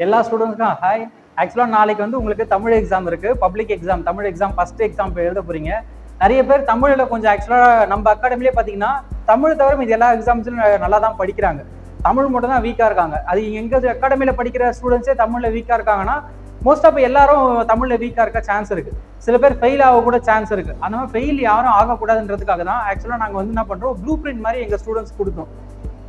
எல்லா ஸ்டூடெண்ட்ஸ்க்கும் ஹாய். ஆக்சுவலாக நாளைக்கு வந்து உங்களுக்கு தமிழ் எக்ஸாம் இருக்கு, public exam, Tamil exam first exam எழுத போறீங்க. நிறைய பேர் தமிழில் கொஞ்சம் ஆக்சுவலாக நம்ம அகாடமிலே பார்த்தீங்கன்னா தமிழ் தவிர இது எல்லா எக்ஸாம்ஸும் நல்லா தான் படிக்கிறாங்க. தமிழ் மட்டும் தான் வீக்காக இருக்காங்க. அது எங்கள் அகாடமியில் படிக்கிற ஸ்டூடெண்ட்ஸே தமிழில் வீக்காக இருக்காங்கன்னா மோஸ்ட் ஆஃப் எல்லாரும் தமிழில் வீக்காக இருக்க சான்ஸ் இருக்கு. சில பேர் ஃபெயில் ஆக கூட சான்ஸ் இருக்கு. அந்த மாதிரி ஃபெயில் யாரும் ஆகக்கூடாதுன்றதுக்காக தான் ஆக்சுவலாக நாங்கள் வந்து என்ன பண்ணுறோம், ப்ளூ பிரிண்ட் மாதிரி எங்கள் ஸ்டூடெண்ட்ஸ் கொடுத்தோம்.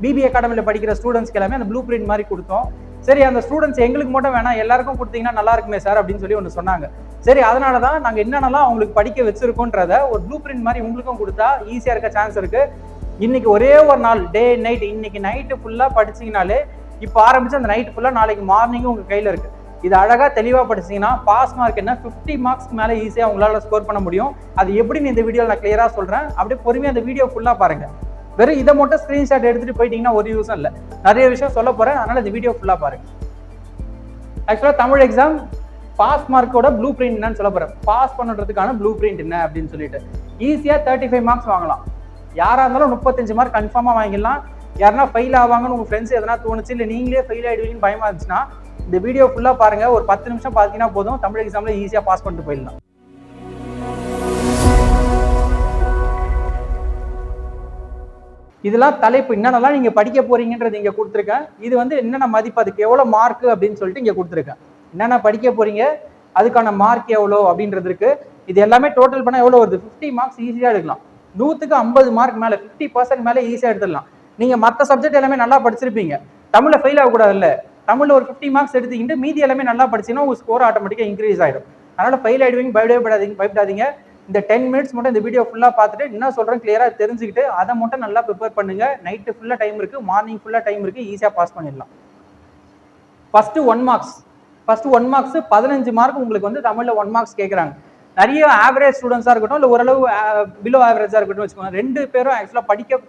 பிபி அகாடமியில் படிக்கிற ஸ்டூடெண்ட்ஸ்க்கு எல்லாமே அந்த ப்ளூ பிரிண்ட் மாதிரி கொடுத்தோம். சரி, அந்த ஸ்டூடெண்ட்ஸ் எங்களுக்கு மட்டும் வேணாம், எல்லாருக்கும் கொடுத்தீங்கன்னா நல்லா இருக்குமே சார் அப்படின்னு சொல்லி ஒன்று சொன்னாங்க. சரி, அதனால தான் நாங்கள் என்னென்னலாம் அவங்களுக்கு படிக்க வச்சிருக்கோன்றத ஒரு ப்ளூ பிரிண்ட் மாதிரி உங்களுக்கும் கொடுத்தா ஈஸியாக இருக்க சான்ஸ் இருக்கு. இன்னைக்கு ஒரே ஒரு நாள் டே நைட், இன்னைக்கு நைட்டு ஃபுல்லாக படிச்சிங்கனாலே இப்போ ஆரம்பிச்சு அந்த நைட்டு ஃபுல்லாக நாளைக்கு மார்னிங்கும் உங்கள் கையில் இருக்கு. இது அழகாக தெளிவாக படிச்சிங்கன்னா பாஸ் மார்க் என்ன 50 மார்க்ஸ்க்கு மேலே ஈஸியாக உங்களால் ஸ்கோர் பண்ண முடியும். அது எப்படின்னு இந்த வீடியோவில் நான் கிளியராக சொல்கிறேன். அப்படியே பொறுமையாக அந்த வீடியோ ஃபுல்லாக பாருங்கள். வெறும் இதை மட்டும் ஸ்கிரீன்ஷாட் எடுத்துட்டு போயிட்டீங்கன்னா ஒரு யூஸும் இல்லை. நிறைய விஷயம் சொல்ல போறேன், அதனால இந்த வீடியோ ஃபுல்லா பாருங்க. ஆக்சுவலா தமிழ் எக்ஸாம் பாஸ் மார்க்கோட ப்ளூ பிரிண்ட் என்னன்னு சொல்ல போறேன். பாஸ் பண்ணுறதுக்கான ப்ளூ பிரிண்ட் என்ன அப்படின்னு சொல்லிட்டு ஈஸியா 35 மார்க்ஸ் வாங்கலாம். யாரா இருந்தாலும் 35 மார்க் கன்ஃபார்மா வாங்கிடலாம். யாருன்னா ஃபெயில் ஆவாங்கன்னு உங்க ஃப்ரெண்ட்ஸ் எதனா தோணுச்சு, இல்லை நீங்களே ஃபெயில் ஆயிடுவீங்கன்னு பயமா இருந்துச்சுன்னா இந்த வீடியோ ஃபுல்லா பாருங்க. ஒரு 10 நிமிஷம் பார்த்தீங்கன்னா போதும், தமிழ் எக்ஸாம்ல ஈஸியா பாஸ் பண்ணிட்டு போயிடலாம். இதெல்லாம் தலைப்பு என்னென்னலாம் நீங்க படிக்க போறீங்கன்றது இங்க கொடுத்துருக்கேன். இது வந்து என்னென்ன மதிப்பு, அதுக்கு எவ்வளவு மார்க் அப்படின்னு சொல்லிட்டு இங்க கொடுத்துருக்கேன். என்னென்ன படிக்க போறீங்க, அதுக்கான மார்க் எவ்வளோ அப்படின்றது இருக்கு. இது எல்லாமே டோட்டல் பண்ணா எவ்வளவு வருது? 50 மார்க்ஸ் ஈஸியா எடுக்கலாம். 100க்கு 50 மார்க் மேல 50% மேல ஈஸியா எடுத்துடலாம். நீங்க மற்ற சப்ஜெக்ட் எல்லாமே நல்லா படிச்சிருப்பீங்க, தமிழ்ல ஃபெயில் ஆகக்கூடாது இல்ல. தமிழ்ல ஒரு 50 மார்க்ஸ் எடுத்துக்கிட்டு மீதி எல்லாமே நல்லா படிச்சீங்கன்னா உங்க ஸ்கோர் ஆட்டோமேட்டிக்கா இன்க்ரீஸ் ஆயிடும். அதனால ஃபெயில் ஆயிடுவீங்க, பயப்படாதீங்க. இந்த 10 மினிட்ஸ் மட்டும் இந்த வீடியோ ஃபுல்லாக பார்த்துட்டு என்ன சொல்கிறேன் கிளியராக தெரிஞ்சுக்கிட்டு அதை மட்டும் நல்லா ப்ரிப்பேர் பண்ணுங்க. நைட்டு ஃபுல்லாக டைம் இருக்குது, மார்னிங் ஃபுல்லாக டைம் இருக்குது, ஈஸியாக பாஸ் பண்ணிடலாம். ஃபர்ஸ்ட் 1 மார்க்ஸ் 15 மார்க் உங்களுக்கு வந்து தமிழில் 1 மார்க்ஸ் கேட்குறாங்க. நிறைய ஆவரேஜ் ஸ்டூடெண்ட்ஸாக இருக்கட்டும், இல்லை ஓரளவு பிலோ ஆவரேஜாக இருக்கட்டும் வச்சுக்கோங்க, 2 பேரும் ஆக்சுவலாக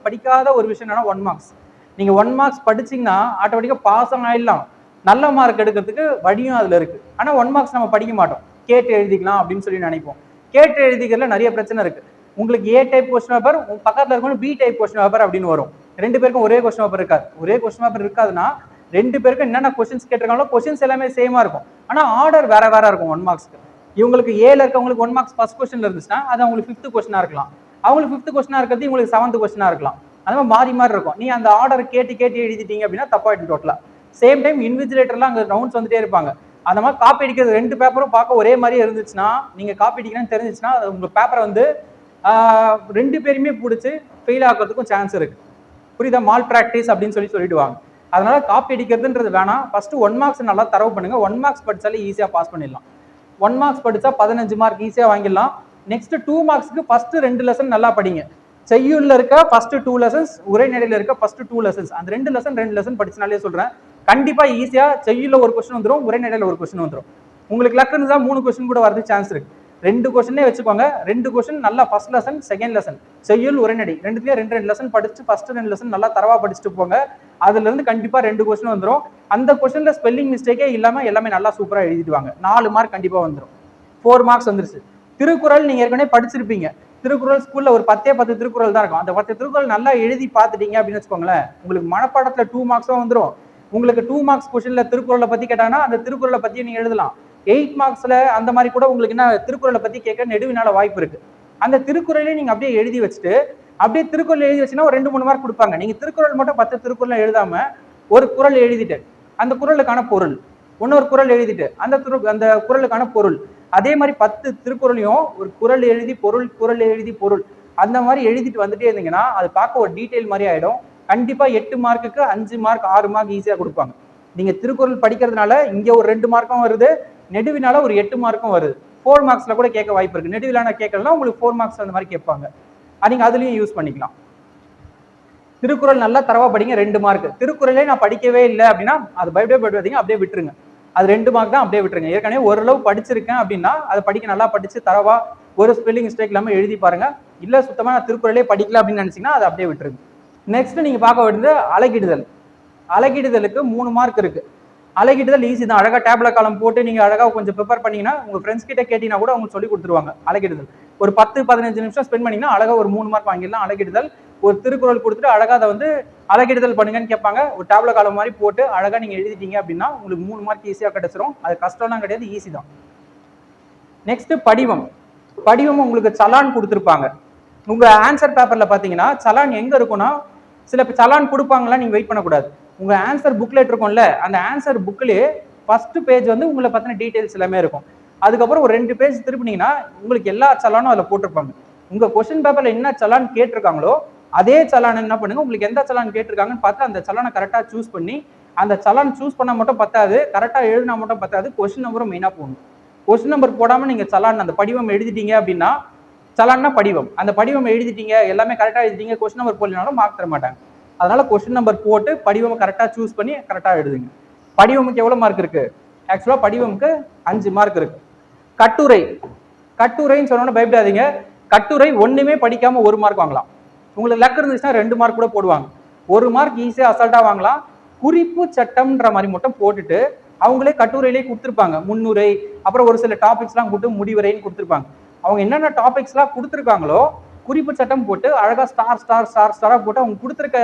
படிக்காத ஒரு விஷயம் என்னன்னா 1 மார்க்ஸ். நீங்கள் 1 மார்க்ஸ் படிச்சிங்கன்னா ஆட்டோமேட்டிக்காக பாஸ் ஆகிடலாம். நல்ல மார்க் எடுக்கிறதுக்கு வழியும் அதில் இருக்குது. ஆனால் 1 மார்க்ஸ் நம்ம படிக்க மாட்டோம், கேட்டு எழுதிக்கலாம் அப்படின்னு சொல்லி நினைப்போம். கேட்டு எழுதிக்கிறதுல நிறைய பிரச்சனை இருக்கு. உங்களுக்கு ஏ டைப் கொஸ்டின் பேப்பர், பக்கத்துல இருக்கணும் பி டைப் கொஸ்டின் பேப்பர் அப்படின்னு வரும். 2 பேருக்கும் ஒரே கொஸ்டின் பேப்பர் இருக்காது. ஒரே கொஸ்டின் பேப்பர் இருக்காதுன்னா 2 பேருக்கும் என்னென்ன கொஸ்டின்ஸ் கேட்டிருக்காங்களோ கொஸ்டின்ஸ் எல்லாமே சேமா இருக்கும். ஆனா ஆர்டர் வேற வேற இருக்கும் 1 மார்க்ஸ்க்கு. இவங்களுக்கு ஏல இருக்கவங்களுக்கு 1 மார்க்ஸ் ஃபர்ஸ்ட் கொஸ்டின்ல இருந்துச்சுன்னா அது அவங்களுக்கு 5th கொஸ்டினா இருக்கலாம். அவங்களுக்கு 5th கொஸ்டினா இருக்கிறது உங்களுக்கு 7th கொஸ்டினா இருக்கலாம். அது மாதிரி மாறி இருக்கும். நீ அந்த ஆர்டர் கேட்டு எழுதிட்டீங்க அப்படின்னா தப்பாயிடும் டோட்டலா. சேம் டைம் இன்விஜிலேட்டர்லாம் அங்கே ரவுண்ட்ஸ் வந்துட்டே இருப்பாங்க. அந்த மாதிரி காப்பி அடிக்கிறது 2 பேப்பரும் பார்க்க ஒரே மாதிரி இருந்துச்சுன்னா, நீங்க காப்பி அடிக்கணும்னு தெரிஞ்சிச்சுன்னா உங்க பேப்பரை வந்து 2 பேருமே பிடிச்சி ஃபெயில் ஆகிறதுக்கும் சான்ஸ் இருக்கு. புரியுதா? மால் பிராக்டிஸ் அப்படின்னு சொல்லிடுவாங்க. அதனால காப்பி அடிக்கிறதுன்றது வேணாம். ஃபர்ஸ்ட் 1 மார்க்ஸ் நல்லா தரவு பண்ணுங்க. 1 மார்க்ஸ் படிச்சாலே ஈஸியா பாஸ் பண்ணிடலாம். 1 மார்க்ஸ் படிச்சா 15 மார்க் ஈஸியா வாங்கிடலாம். நெக்ஸ்ட் 2 மார்க்ஸ்க்கு ஃபர்ஸ்ட் 2 லெசன் நல்லா படிங்க. செய்யுள்ல இருக்க ஃபர்ஸ்ட் 2 லெசன்ஸ், உரைநடையில இருக்க ஃபர்ஸ்ட் 2 லெசன்ஸ், அந்த 2 லெசன் படிச்சனாலே சொல்றேன் கண்டிப்பா ஈஸியா செய்யுள்ள ஒரு கொஸ்டின் வந்துடும், உரைநடையில ஒரு கொஸ்டின் வந்துடும். உங்களுக்கு லக் இருந்தா 3 கொஸ்டின் கூட வரது சான்ஸ் இருக்கு. 2 கொஸ்டினே வச்சுக்கோங்க. 2 கொஸ்டின் நல்லா ஃபர்ஸ்ட் லெசன், செகண்ட் லெசன், செய்யுள், உரைநடை ரெண்டுலயே 2 லெசன் படிச்சு ஃபர்ஸ்ட் 2 லெசன் நல்லா தரவா படிச்சுட்டு போங்க. அதுல இருந்து கண்டிப்பா 2 கொஸ்டின் வந்துடும். அந்த கொஸ்டின்ல ஸ்பெல்லிங் மிஸ்டேக்கே இல்லாம எல்லாமே நல்லா சூப்பரா எழுதிடுவாங்க. 4 மார்க் கண்டிப்பா வந்துடும். 4 மார்க்ஸ் வந்துருச்சு. திருக்குறள் நீங்க ஏற்கனவே படிச்சிருப்பீங்க. திருக்குறள் ஸ்கூல்ல ஒரு 10 திருக்குறள் தான் இருக்கும். அந்த 10 திருக்குறள் நல்லா எழுதி பார்த்துட்டீங்க அப்படின்னு வச்சுக்கோங்களேன், உங்களுக்கு மனப்பாடத்துல 2 மார்க்ஸும் வந்துடும். உங்களுக்கு 2 மார்க்ஸ் கொஸ்டின்ல திருக்குறளை பத்தி கேட்டாங்கன்னா அந்த திருக்குறளை பத்தி நீங்க எழுதலாம். 8 மார்க்ஸ்ல அந்த மாதிரி கூட உங்களுக்கு என்ன திருக்குறளை பத்தி கேட்க நெடுவினால வாய்ப்பு இருக்கு. அந்த திருக்குறளை நீங்க அப்படியே எழுதி வச்சுட்டு அப்படியே திருக்குறள் எழுதி வச்சுன்னா ஒரு 2-3 மார்க் கொடுப்பாங்க. நீங்க திருக்குறள் மட்டும் 10 திருக்குறள் எழுதாம ஒரு குறள் எழுதிட்டு அந்த குறளுக்கான பொருள், இன்னொரு குறள் எழுதிட்டு அந்த குறளுக்கான பொருள், அதே மாதிரி 10 திருக்குறளையும் ஒரு குறள் எழுதி பொருள், குறள் எழுதி பொருள், அந்த மாதிரி எழுதிட்டு வந்துட்டே இருந்தீங்கன்னா அது பார்க்க ஒரு டீட்டெயில் மாதிரி ஆயிடும். கண்டிப்பா 8 மார்க்குக்கு 5 மார்க் 6 மார்க் ஈஸியா கொடுப்பாங்க. நீங்க திருக்குறள் படிக்கிறதுனால இங்க ஒரு 2 மார்க்கும் வருது, நெடுவினால ஒரு 8 மார்க்கும் வருது. 4 மார்க்ஸ்ல கூட கேட்க வாய்ப்பு இருக்கு. நெடுவினால கேட்கலாம் உங்களுக்கு 4 மார்க்ஸ் அந்த மாதிரி கேட்பாங்க. நீங்க அதுலயும் யூஸ் பண்ணிக்கலாம். திருக்குறள் நல்லா தரவா படிங்க, 2 மார்க். திருக்குறளே நான் படிக்கவே இல்லை அப்படின்னா அது பயப்படாதீங்க, அப்படியே விட்டுருங்க. அது 2 மார்க் தான், அப்படியே விட்டுருங்க. ஏற்கனவே ஓரளவு படிச்சிருக்கேன் அப்படின்னா அதை படிக்க நல்லா படிச்சு தரவா ஒரு ஸ்பெல்லிங் மிஸ்டேக் இல்லாம எழுதி பாருங்க. இல்ல சுத்தமா நான் திருக்குறளே படிக்கல அப்படின்னு நினைச்சீங்கன்னா அதை அப்படியே விட்டுருங்க. நெக்ஸ்ட் நீங்க பார்க்க வேண்டியது அலகிடுதல். அலகிடுதலுக்கு 3 மார்க் இருக்கு. அலகிடுதல் ஈஸி தான். அழகா டேப்ல காலம் போட்டு நீங்க அழகா கொஞ்சம் ப்ரிப்பேர் பண்ணீங்கன்னா உங்க ஃப்ரெண்ட்ஸ் கிட்ட கேட்டீங்கன்னா கூட அவங்க சொல்லி கொடுத்துருவாங்க. அலகிடுதல் ஒரு 10-15 நிமிஷம் ஸ்பெண்ட் பண்ணீங்கன்னா அழகா ஒரு 3 மார்க் வாங்கிடலாம். அலகிடுதல் ஒரு திருக்குறள் கொடுத்துட்டு அழகா அதை வந்து அலகிடுதல் பண்ணுங்கன்னு கேட்பாங்க. ஒரு டேப்ல காலம் மாதிரி போட்டு அழகா நீங்க எழுதிட்டீங்க அப்படின்னா உங்களுக்கு 3 மார்க் ஈஸியா கிடைச்சிரும். அது கஷ்டம்லாம் கிடையாது, ஈஸி தான். நெக்ஸ்ட் படிவம். படிவம் உங்களுக்கு சலான் கொடுத்துருப்பாங்க. உங்க ஆன்சர் பேப்பர்ல பாத்தீங்கன்னா சலான் எங்க இருக்கும்னா, சில சலான் கொடுப்பாங்களா, நீங்க வெயிட் பண்ணக்கூடாது. உங்க ஆன்சர் புக்லெட் இருக்கும்ல, அந்த ஆன்சர் புக்லயே ஃபர்ஸ்ட் பேஜ் வந்து உங்களை பத்தின டீடைல்ஸ் எல்லாமே இருக்கும். அதுக்கப்புறம் ஒரு 2 பேஜ் திருப்பினீங்கன்னா உங்களுக்கு எல்லா சலானும் அதுல போட்டிருப்பாங்க. உங்க கொஸ்டின் பேப்பர்ல என்ன சலான் கேட்டிருக்காங்களோ அதே சலான் என்ன பண்ணுங்க, உங்களுக்கு எந்த சலான் கேட்டிருக்காங்கன்னு பார்த்து அந்த சலானை கரெக்டா சூஸ் பண்ணி, அந்த சலான் சூஸ் பண்ணா மட்டும் பத்தாது, கரெக்டா எழுதினா மட்டும் பத்தாது, கொஸ்டின் நம்பரும் மெயினா போகணும். கொஸ்டின் நம்பர் போடாம நீங்க சலான் அந்த படிவம் எழுதிட்டீங்க அப்படின்னா, சலான்னா படிவம், அந்த படிவம் எழுதிட்டீங்க எல்லாமே கரெக்டா எழுதிட்டீங்க, கொஸ்டின் நம்பர் போடலனாலும் மார்க் தர மாட்டாங்க. அதனால கொஸ்டின் நம்பர் போட்டு படிவம் கரெக்டா சூஸ் பண்ணி கரெக்டா எழுதுங்க. படிவமுக்கு எவ்வளவு மார்க் இருக்கு? ஆக்சுவலா படிவமுக்கு 5 மார்க் இருக்கு. கட்டுரை. கட்டுரைன்னு சொன்னோன்னு பயப்படாதீங்க. கட்டுரை ஒண்ணுமே படிக்காம 1 மார்க் வாங்கலாம். உங்களுக்கு லக் இருந்துச்சுன்னா 2 மார்க் கூட போடுவாங்க. 1 மார்க் ஈஸியா அசால்ட்டா வாங்கலாம். குறிப்பு சட்டம்ன்ற மாதிரி மட்டும் போட்டுட்டு அவங்களே கட்டுரையிலே கொடுத்துருப்பாங்க. முன்னுரை, அப்புறம் ஒரு சில டாபிக்ஸ் எல்லாம் கொடுத்து முடிவுரைன்னு கொடுத்துருப்பாங்க. அவங்க என்னென்ன டாபிக்ஸ் எல்லாம் கொடுத்துருக்காங்களோ குறிப்பு சட்டம் போட்டு அழகா ஸ்டார் ஸ்டார் ஸ்டார் ஸ்டாரா போட்டு அவங்க கொடுத்துருக்க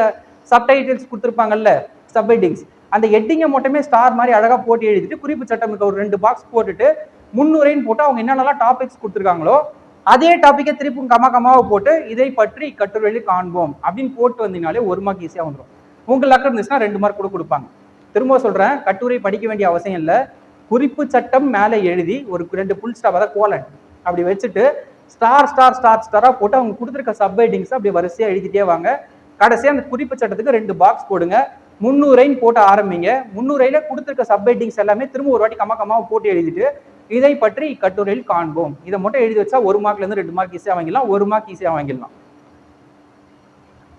சப்டைட்டில்ஸ் கொடுத்துருப்பாங்கல்ல, சப்ஹெட்டிங்ஸ், அந்த ஹெட்டிங்கை மட்டுமே ஸ்டார் மாதிரி அழகா போட்டு எழுதிட்டு குறிப்பு சட்டம் ஒரு 2 பாக்ஸ் போட்டுட்டு முன்னுரைன்னு போட்டு அவங்க என்னென்னலாம் டாபிக்ஸ் கொடுத்துருக்காங்களோ அதே டாபிக்கை திருப்பும் கமாவை போட்டு இதை பற்றி கட்டுரையில் காண்போம் அப்படின்னு போட்டு வந்தீங்கனாலே 1 மார்க் ஈஸியா வந்துடும். உங்க லக் இருந்துச்சுன்னா 2 மார்க் கூட கொடுப்பாங்க. திரும்ப சொல்றேன், கட்டுரை படிக்க வேண்டிய அவசியம் இல்லை. குறிப்பு சட்டம் மேலே எழுதி ஒரு 2 புல் ஸ்டாப், அதாவது கோலன் அப்படி வச்சுட்டு ஸ்டார் ஸ்டார் ஸ்டார் ஸ்டாரா போட்டு அவங்க கொடுத்துருக்க சப்ஹெட்டிங்ஸ் அப்படி வரிசையா எழுதிட்டே வாங்க. கடைசியா அந்த குறிப்பு சட்டத்துக்கு 2 பாக்ஸ் போடுங்க. முன்னுரைன்னு போட்டு ஆரம்பிங்க. முன்னுரையில கொடுத்துருக்க சப்ஹெட்டிங்ஸ் எல்லாமே திரும்ப ஒரு வாட்டி கமாவை போட்டு எழுதிட்டு இதை பற்றி கட்டுரையில் காண்போம், இதை மட்டும் எழுதி வச்சா 1 மார்க்ல இருந்து 2 மார்க் ஈஸியா வாங்கிடலாம், 1 மார்க் ஈஸியா வாங்கிடலாம்.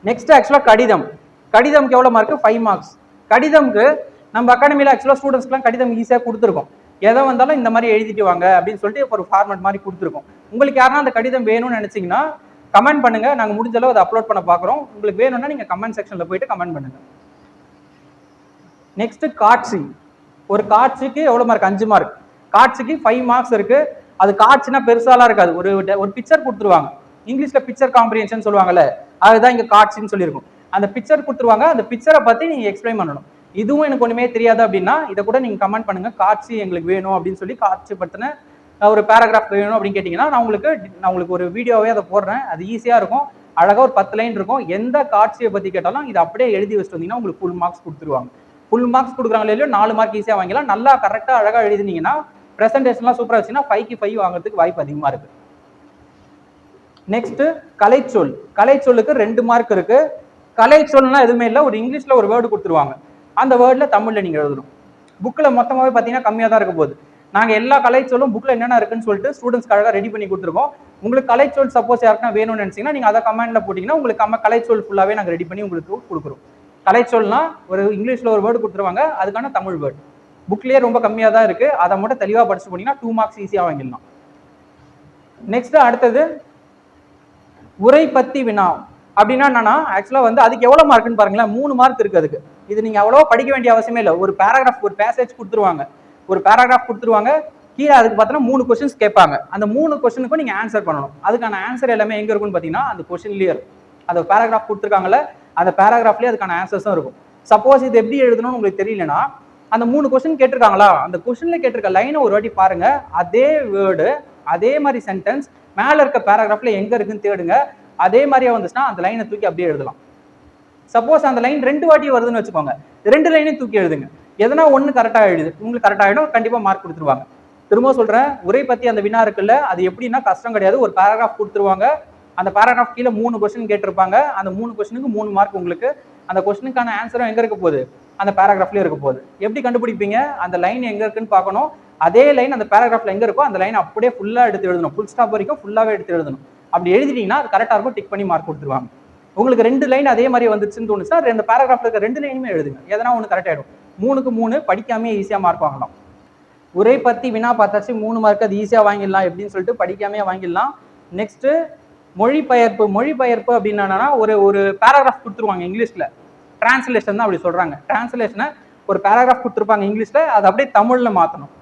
நெக்ஸ்ட் ஆக்சுவலா கடிதம். கடிதம்க்கு எவ்வளவு மார்க்? 5 மார்க்ஸ். கடிதம்க்கு நம்ம அகாடமியில ஆக்சுவலா ஸ்டூடெண்ட்ஸ்க்குலாம் கடிதம் ஈஸியா கொடுத்துருக்கோம். எதை வந்தாலும் இந்த மாதிரி எழுதிட்டு வாங்க அப்படின்னு சொல்லிட்டு ஒரு ஃபார்மேட் மாதிரி கொடுத்துருக்கோம். உங்களுக்கு யாருன்னா அந்த கடிதம் வேணும்னு நினைச்சீங்கன்னா கமெண்ட் பண்ணுங்க, நாங்க முடிஞ்ச அளவு அதை அப்லோட் பண்ண பாக்குறோம். உங்களுக்கு வேணும்னா நீங்க கமெண்ட் செக்ஷன்ல போயிட்டு கமெண்ட் பண்ணுங்க. நெக்ஸ்ட் காட்சி. ஒரு காட்சிக்கு எவ்வளவு மார்க்? 5 மார்க். காட்சிக்கு 5 மார்க்ஸ் இருக்கு. அது காட்சினா பெருசாலாம் இருக்காது, ஒரு பிக்சர் கொடுத்துருவாங்க. இங்கிலீஷ்ல பிக்சர் காம்ப்ரிஹென்ஷன் சொல்லுவாங்கல்ல, அதுதான் இங்க காட்சின்னு சொல்லியிருக்கும். அந்த பிக்சர் கொடுத்துருவாங்க, அந்த பிக்சரை பத்தி நீங்க எக்ஸ்பிளைன் பண்ணணும். இதுவும் எனக்கு ஒண்ணுமே தெரியாது அப்படின்னா இதை கூட நீங்க கமெண்ட் பண்ணுங்க, காட்சி எங்களுக்கு வேணும் அப்படின்னு சொல்லி காட்சி பத்தின ஒரு பேராகிராஃப் வேணும் அப்படின்னு கேட்டீங்கன்னா நான் உங்களுக்கு ஒரு வீடியோவே அதை போடுறேன். அது ஈஸியா இருக்கும், அழகா ஒரு 10 லைன் இருக்கும். எந்த காட்சியை பத்தி கேட்டாலும் இதை அப்படியே எழுதி வச்சுட்டு வந்தீங்கன்னா உங்களுக்கு ஃபுல் மார்க்ஸ் கொடுத்துருவாங்க. ஃபுல் மார்க்ஸ் கொடுக்குறாங்களே இல்லையோ 4 மார்க் ஈஸியா வாங்கலாம். நல்லா கரெக்டா அழகா எழுதினீங்கன்னா பிரசன்டேஷன்லாம் சூப்பரா வச்சுன்னா 5க்கு 5 வாங்குறதுக்கு வாய்ப்பு அதிகமா இருக்கு. நெக்ஸ்ட் கலைச்சொல். கலைச்சொல்லுக்கு 2 மார்க் இருக்கு. கலைச்சொல்னா எதுவுமே இல்லை, ஒரு இங்கிலீஷ்ல ஒரு வேர்டு கொடுத்துருவாங்க, அந்த வேர்ட்ல தமிழ்ல நீங்க எழுதணும். புக்ல மொத்தமாவே பாத்தீங்கன்னா கம்மியா தான் இருக்க போகுது. நாங்க எல்லா கலைச்சொல்லும் புக்ல என்னென்ன இருக்குன்னு சொல்லிட்டு ஸ்டூடெண்ட்ஸ்க்கு அழகா ரெடி பண்ணி கொடுத்துருக்கோம். உங்களுக்கு கலைச்சொல் சப்போஸ் யாருக்கா வேணும்னு நினைச்சீங்கன்னா நீங்க அதை கமெண்ட்ல போட்டீங்கன்னா உங்களுக்கு கலைச்சொல் ஃபுல்லாவே நாங்க ரெடி பண்ணி உங்களுக்கு கொடுக்குறோம். கலைச்சொல்னா ஒரு இங்கிலீஷ்ல ஒரு வேர்டு கொடுத்துருவாங்க, அதுக்கான தமிழ் வேர்டு புக்லயே ரொம்ப கம்மியா தான் இருக்கு. அதை மட்டும் தெளிவா படிச்சு போனீங்கன்னா 2 மார்க்ஸ் ஈஸியா வாங்கிடலாம். நெக்ஸ்ட் அடுத்தது உரை பத்தி வினா. அப்படின்னா என்னன்னா ஆக்சுவலா வந்து அதுக்கு எவ்வளவு மார்க்னு பாருங்களேன், 3 மார்க் இருக்கு அதுக்கு. இது நீங்க அவ்வளவா படிக்க வேண்டிய அவசியமே இல்லை. ஒரு பேராகிராஃப், ஒரு பேசேஜ் கொடுத்துருவாங்க, ஒரு பேராகிராஃப் கொடுத்துருவாங்க, கீழே அதுக்கு பார்த்தீங்கன்னா 3 கொஸ்டின்ஸ் கேட்பாங்க. அந்த 3 கொஸ்டினுக்கும் நீங்க ஆன்சர் பண்ணணும். அதுக்கான ஆன்சர் எல்லாமே எங்க இருக்குன்னு பாத்தீங்கன்னா அந்த கொஸ்டின்லயே இருக்கும். அந்த பேராகிராஃப் கொடுத்துருக்காங்கல்ல, அந்த பேராகிராஃப்லயே அதுக்கான ஆன்சர்ஸும் இருக்கும். சப்போஸ் இது எப்படி எழுதணும்னு உங்களுக்கு தெரியலன்னா அந்த 3 கொஸ்டின் கேட்டிருக்காங்களா, அந்த கொஸ்டின்ல கேட்டிருக்க லைனை ஒரு வாட்டி பாருங்க, அதே வேர்டு அதே மாதிரி சென்டென்ஸ் மேல இருக்க பேராகிராஃப்ல எங்க இருக்குன்னு தேடுங்க. அதே மாதிரியா வந்துச்சுன்னா அந்த லைனை தூக்கி அப்படியே எழுதலாம். சப்போஸ் அந்த லைன் 2 வாட்டி வருதுன்னு வச்சுக்கோங்க, 2 லைனையும் தூக்கி எழுதுங்க. எதனா ஒண்ணு கரெக்டா எழுது, உங்களுக்கு கரெக்டா ஆயிடும், கண்டிப்பா மார்க் கொடுத்துருவாங்க. திரும்ப சொல்றேன், உரை பத்தி அந்த வினா இருக்குல்ல, அது எப்படின்னா கஷ்டம் கிடையாது. ஒரு பேராகிராஃப் கொடுத்துருவாங்க, அந்த பேராகிராஃப் கீழே 3 கொஸ்டின் கேட்டிருப்பாங்க, அந்த 3 கொஸ்டினுக்கு 3 மார்க் உங்களுக்கு. அந்த கொஸ்டினுக்கான ஆன்சரும் எங்க இருக்க போகுது, அந்த பேராகிராஃப்லயே இருக்க போகுது. எப்படி கண்டுபிடிப்பீங்க, அந்த லைன் எங்க இருக்குன்னு பார்க்கணும். அதே லைன் அந்த பேராகிராஃப்ல எங்க இருக்கோ அந்த லைன் அப்படியே ஃபுல்லா எடுத்து எழுதணும், ஃபுல் ஸ்டாப் வரைக்கும் ஃபுல்லாவே எடுத்து எழுதணும். அப்படி எழுதிட்டீங்கன்னா அது கரெக்டா இருக்கும், டிக் பண்ணி மார்க் கொடுத்துருவாங்க. உங்களுக்கு 2 லைன் அதே மாதிரி வந்துச்சுன்னு தோணுச்சா அந்த பேராகிராஃப்ல இருக்க 2 லைனுமே எழுதுங்க, எதனா ஒன்று கரெக்ட் ஆயிடும். 3க்கு 3 படிக்காமே ஈஸியா மார்க் வாங்கலாம். உரை பத்தி வினா பார்த்தாச்சு, 3 மார்க் அது ஈஸியா வாங்கிடலாம் எப்படின்னு சொல்லிட்டு படிக்காமே வாங்கிடலாம். நெக்ஸ்ட் மொழிபெயர்ப்பு. மொழிபெயர்ப்பு அப்படின்னா ஒரு பேராகிராஃப் கொடுத்துருவாங்க இங்கிலீஷ்ல, டிரான்ஸ்லேஷன் தான் அப்படி சொல்றாங்க. டிரான்ஸ்லேஷனை ஒரு பேராகிராஃப் கொடுத்துருப்பாங்க இங்கிலீஷ்ல, அதை அப்படியே தமிழ்ல மாத்தணும்.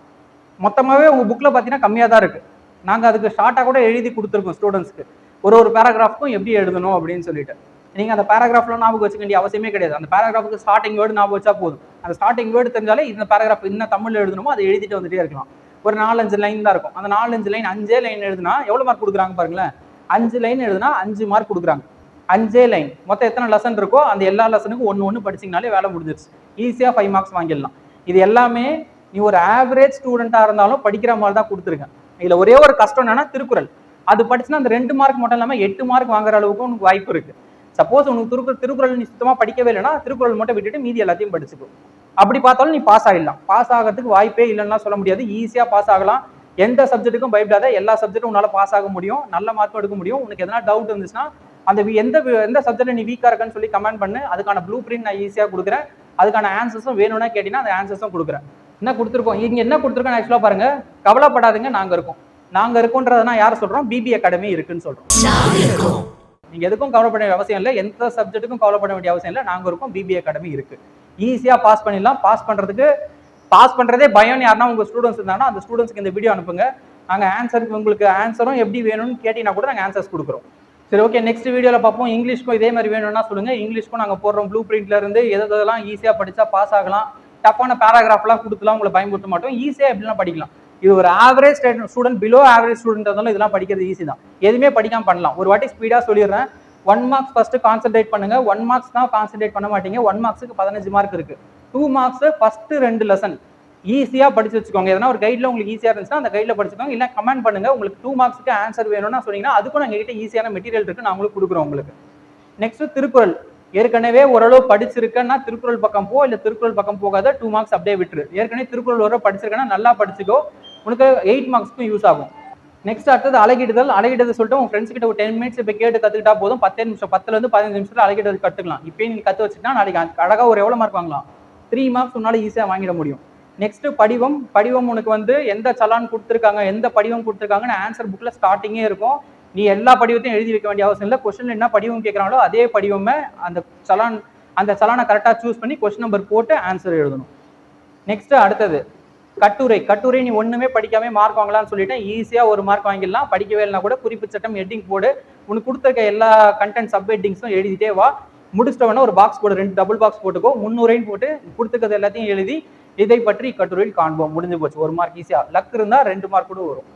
மொத்தமாவே உங்க புக்ல பாத்தீங்கன்னா கம்மியா தான் இருக்கு. நாங்க அதுக்கு ஷார்ட்டா கூட எழுதி கொடுத்துருக்கோம் ஸ்டூடெண்ட்ஸ்க்கு, ஒரு பேராகிராஃப்க்கும் எப்படி எழுதணும் அப்படின்னு சொல்லிட்டு. நீங்க அந்த பேராகிராஃப்லாம் ஞாபகம் வச்சுக்க வேண்டிய அவசியமே கிடையாது. அந்த பேராகிராஃபுக்கு ஸ்டார்டிங் வேர்டு ஞாபகம் வச்சா போதும். அந்த ஸ்டார்டிங் வேர்டு தெரிஞ்சாலே இந்த பேராகிராஃப் என்ன தமிழ்ல எழுதணுமோ அதை எழுதிட்டு வந்துட்டே இருக்கலாம். ஒரு 4-5 லைன் தான் இருக்கும். அந்த 4-5 லைன் 5 லைன் எழுதுனா எவ்வளவு மார்க் கொடுக்குறாங்க பாருங்களேன். 5 லைன் எழுதுனா 5 மார்க் கொடுக்குறாங்க. 5 லைன் மொத்தம் எத்தனை லெசன் இருக்கோ அந்த எல்லா லெசனுக்கும் ஒன்று படிச்சிங்கனாலே வேலை முடிஞ்சிருச்சு. ஈஸியா 5 மார்க்ஸ் வாங்கிடலாம். இது எல்லாமே நீ ஒரு ஆவரேஜ் ஸ்டூடெண்டா இருந்தாலும் படிக்கிற மாதிரி தான் கொடுத்துருக்கேன். இதுல ஒரே ஒரு கஷ்டம் என்னன்னா திருக்குறள். அது படிச்சுன்னா அந்த 2 மார்க் மட்டும் இல்லாம 8 மார்க் வாங்குற அளவுக்கு உனக்கு வாய்ப்பு இருக்கு. சப்போஸ் உனக்கு திருக்குறள் நீ சுத்தமா படிக்கவே இல்லைன்னா திருக்குறள் மட்டும் விட்டுட்டு மீதி எல்லாத்தையும் படிச்சுக்கோ. அப்படி பார்த்தாலும் நீ பாஸ் ஆகிடலாம். பாஸ் ஆகிறதுக்கு வாய்ப்பே இல்லைன்னா சொல்ல முடியாது. ஈஸியா பாஸ் ஆகலாம். எந்த சப்ஜெக்ட்டுக்கும் பயப்படாத. எல்லா சப்ஜெக்டும் உன்னால பாஸ் ஆக முடியும். நல்ல மார்க்கும் எடுக்க முடியும். உனக்கு எதனா டவுட் இருந்துச்சுன்னா அந்த எந்த சப்ஜெக்ட்ல நீ வீக்கா இருக்கன்னு சொல்லி கமெண்ட் பண்ணு. அதுக்கான ப்ளூ பிரிண்ட் நான் ஈஸியா கொடுக்குறேன். அதுக்கான ஆன்சர்ஸும் வேணும்னா கேட்டீங்கன்னா அந்த ஆன்சர்ஸும் கொடுக்குறேன். என்ன கொடுத்துருக்கோம் இங்க என்ன கொடுத்துருக்கோம் ஆக்சுவலா பாருங்க. கவலைப்படாதுங்க, நாங்க இருக்கோம். நாங்க இருக்கோன்றதுனா யார் சொல்றோம்? பிபி அகாடமி இருக்குன்னு சொல்றோம். நீங்க எதுக்கும் கவலைப்பட வேண்டிய அவசியம் இல்லை. எந்த சப்ஜெக்ட்டுக்கும் கவலைப்பட வேண்டிய அவசியம் இல்லை. நாங்க இருக்கோம். பிபி அகாடமி இருக்கு. ஈஸியா பாஸ் பண்ணிடலாம். பாஸ் பண்றதே பயம்னு யாருன்னா உங்க ஸ்டூடெண்ட்ஸ் இருந்தாங்கன்னா அந்த ஸ்டூடெண்ட்ஸ்க்கு இந்த வீடியோ அனுப்புங்க. நாங்க ஆன்சருக்கு உங்களுக்கு ஆன்சரும் எப்படி வேணும்னு கேட்டீங்கன்னா கூட நாங்க ஆன்சர்ஸ் கொடுக்குறோம். சரி, ஓகே. நெக்ஸ்ட் வீடியோல பார்ப்போம். இங்கிலீஷ்க்கும் இதே மாதிரி வேணும்னா சொல்லுங்க. இங்கிலீஷ்க்கும் நாங்க போடுறோம் ப்ளூ பிரிண்ட்ல இருந்து எதெல்லாம் ஈஸியா படிச்சா பாஸ் ஆகலாம். டஃப்பான பேராகிராஃப்லாம் கொடுத்துலாம் உங்களை பயன்படுத்த மாட்டோம். ஈஸியா எப்படிலாம் படிக்கலாம். இது ஒரு average student, below average student இருந்தாலும் இதெல்லாம் படிக்கிறது ஈஸி தான். எதுவுமே படிக்காம பண்ணலாம். ஒரு வாட்டி ஸ்பீடா சொல்லிடுறேன். 1 மார்க்ஸ் ஃபர்ஸ்ட் கான்சென்ட்ரேட் பண்ணுங்க. 1 மார்க்ஸ் தான் கான்சென்ட்ரேட் பண்ண மாட்டீங்க. 1 மார்க்ஸுக்கு 15 மார்க் இருக்கு. 2 மார்க்ஸ் ஃபர்ஸ்ட் 2 லெசன் ஈஸியா படிச்சு வச்சுக்கோங்க. எதனா ஒரு கைட்ல உங்களுக்கு ஈஸியா இருந்துச்சுன்னா அந்த கைட்ல படிச்சுக்கோங்க. இல்ல கமெண்ட் பண்ணுங்க. உங்களுக்கு 2 மார்க்ஸ்க்கு ஆன்சர் வேணும்னா சொன்னீங்கன்னா அதுக்கும் நாங்க கிட்ட ஈஸியான மெட்டீரியல் இருக்கு, நான் உங்களுக்கு கொடுக்குறோம் உங்களுக்கு. நெக்ஸ்ட் திருக்குறள். ஏற்கனவே ஓரளவு படிச்சிருக்கேன்னா திருக்குறள் பக்கம் போ, இல்ல திருக்குறள் பக்கம் போகாத 2 மார்க்ஸ் அப்படியே விட்டுரு. ஏற்கனவே திருக்குறள் ஓரளவு படிச்சிருக்கேன்னா நல்லா படிச்சுக்கோ. உனக்கு 8 மார்க்ஸ்க்கும் யூஸ் ஆகும். நெக்ஸ்ட் அடுத்தது அழகிடுதல் சொல்லிட்டு உங்க ஃப்ரெண்ட்ஸ் கிட்ட ஒரு 10 மினிட்ஸ் இப்போ கேட்டு கத்துக்கிட்டா போதும். 10 நிமிஷம் 10ல இருந்து 15 நிமிஷத்துல அழகிடுதல் கத்துக்கலாம். இப்பயே நீங்க கத்து வச்சுட்டா நாளைக்கு அழகா ஒரு எவ்வளவு மார்க் வாங்கலாம்? 3 மார்க்ஸ் உன்னால ஈஸியா வாங்கிட முடியும். நெக்ஸ்ட் படிவம் உனக்கு வந்து எந்த சலான் கொடுத்துருக்காங்க, எந்த படிவம் கொடுத்துருக்காங்கன்னு ஆன்சர் புக்ல ஸ்டார்டிங்கே இருக்கும். நீ எல்லா படிவத்தையும் எழுதி வைக்க வேண்டிய அவசியம் இல்லை. கொஸ்டின் என்ன படிவம் கேட்கறாங்களோ அதே படிவமே அந்த சலானை கரெக்டா சூஸ் பண்ணி கொஸ்டின் நம்பர் போட்டு ஆன்சர் எழுதணும். நெக்ஸ்ட் அடுத்தது கட்டுரை நீ ஒண்ணுமே படிக்காம மார்க் வாங்கலாம்னு சொல்லிட்டு ஈஸியா ஒரு மார்க் வாங்கிடலாம். படிக்கவே இல்லைனா கூட குறிப்பு சட்டம் ஹெட்டிங் போடு. உனக்கு கொடுத்துருக்க எல்லா கண்டென்ட் சப் ஹெட்டிங்ஸும் எழுதிட்டே வா. முடிச்சிட்டவனா ஒரு பாக்ஸ் போடு, 2 டபுள் பாக்ஸ் போட்டுக்கோ. 300 போட்டு கொடுத்துருக்கிறது எல்லாத்தையும் எழுதி இதை பற்றி கட்டுரையில் காண்போம். முடிஞ்சு போச்சு. 1 மார்க் ஈஸியா. லக் இருந்தா 2 மார்க் கூட வரும்.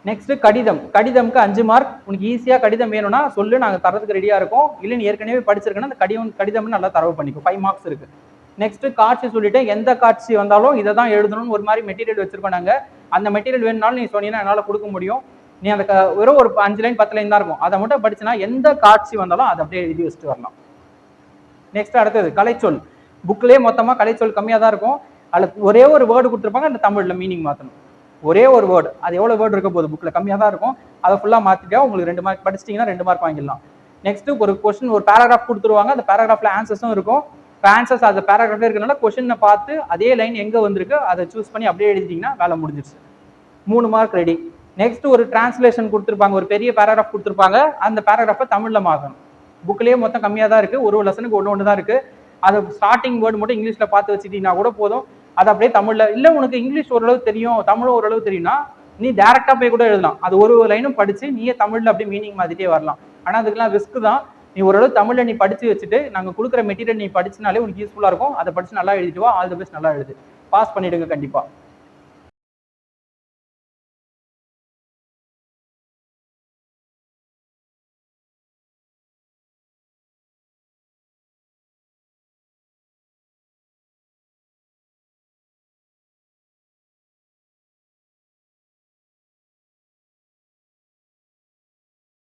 நெக்ஸ்ட் கடிதம்க்கு 5 மார்க். உனக்கு ஈஸியா கடிதம் வேணும்னா சொல்லு, நாங்க தரதுக்கு ரெடியா இருக்கோம். இல்ல நீ ஏற்கனவே படிச்சிருக்கேன்னா அந்த கடிதம் நல்லா தரவு பண்ணிக்கோ. 5 மார்க்ஸ் இருக்கு. நெக்ஸ்ட் காட்சி சொல்லிட்டு எந்த காட்சி வந்தாலும் இதை தான் எழுதணும்னு ஒரு மாதிரி மெட்டீரியல் வச்சிருக்கோம் நாங்க. அந்த மெட்டீரியல் வேணும்னாலும் நீ சொன்னீங்கன்னா என்னால கொடுக்க முடியும். நீ அந்த வெறும் ஒரு 5 லைன் 10 லைன் தான் இருக்கும். அதை மட்டும் படிச்சுனா எந்த காட்சி வந்தாலும் அதை அப்படியே எழுதி வச்சுட்டு வரலாம். நெக்ஸ்ட் அடுத்தது கலைச்சொல். புக்லேயே மொத்தமா கலைச்சொல் கம்மியா தான் இருக்கும். அதுல ஒரே ஒரு வேர்டு கொடுத்துருப்பாங்க, அந்த தமிழ்ல மீனிங் மாத்தணும். ஒரே ஒரு வேர்டு, அது எவ்வளவு வேர்டு இருக்க போகுது புக்ல கம்மியா தான் இருக்கும். அதை ஃபுல்லா மாத்திட்டா உங்களுக்கு 2 மார்க் படிச்சிட்டீங்கன்னா 2 மார்க் வாங்கிடலாம். நெக்ஸ்ட் ஒரு கொஸ்டின், ஒரு பேராகிராஃப் கொடுத்துருவாங்க. அந்த பேராகிராஃப்ல ஆன்சர்ஸும் இருக்கும். ஆன்சர்ஸ் அந்த பேராகிராஃப்ல இருக்கனால கொஸ்டினை பார்த்து அதே லைன் எங்க வந்திருக்கு அதை சூஸ் பண்ணி அப்படியே எழுதிட்டீங்கன்னா வேலை முடிஞ்சிருச்சு. 3 மார்க் ரெடி. நெக்ஸ்ட் ஒரு டிரான்ஸ்லேஷன் கொடுத்துருப்பாங்க. ஒரு பெரிய பேராகிராஃப் கொடுத்துருப்பாங்க. அந்த பேராகிராஃபை தமிழ்ல மாற்றணும். புக்லேயே மொத்தம் கம்மியா தான் இருக்கு. ஒரு லெசனுக்கு ஒன்று தான் இருக்கு. அது ஸ்டார்டிங் வேர்டு மட்டும் இங்கிலீஷ்ல பார்த்து வச்சுட்டீங்கன்னா கூட போதும். அது அப்படியே தமிழ்ல, இல்ல உனக்கு இங்கிலீஷ் ஓரளவு தெரியும், தமிழும் ஓரளவு தெரியும்னா நீ டைரக்டா போய் கூட எழுதலாம். அது ஒரு லைனும் படிச்சு நீயே தமிழ்ல அப்படியே மீனிங் மாத்திட்டே வரலாம். ஆனா அதுக்கெல்லாம் ரிஸ்க் தான். நீ ஓரளவு தமிழ்ல நீ படிச்சு வச்சுட்டு நாங்க கொடுக்குற மெட்டீரியல் நீ படிச்சுனாலே உனக்கு யூஸ்ஃபுல்லா இருக்கும். அதை படிச்சு நல்லா எழுதிட்டு வா. All the best. நல்லா எழுது. பாஸ் பண்ணிடுங்க கண்டிப்பா.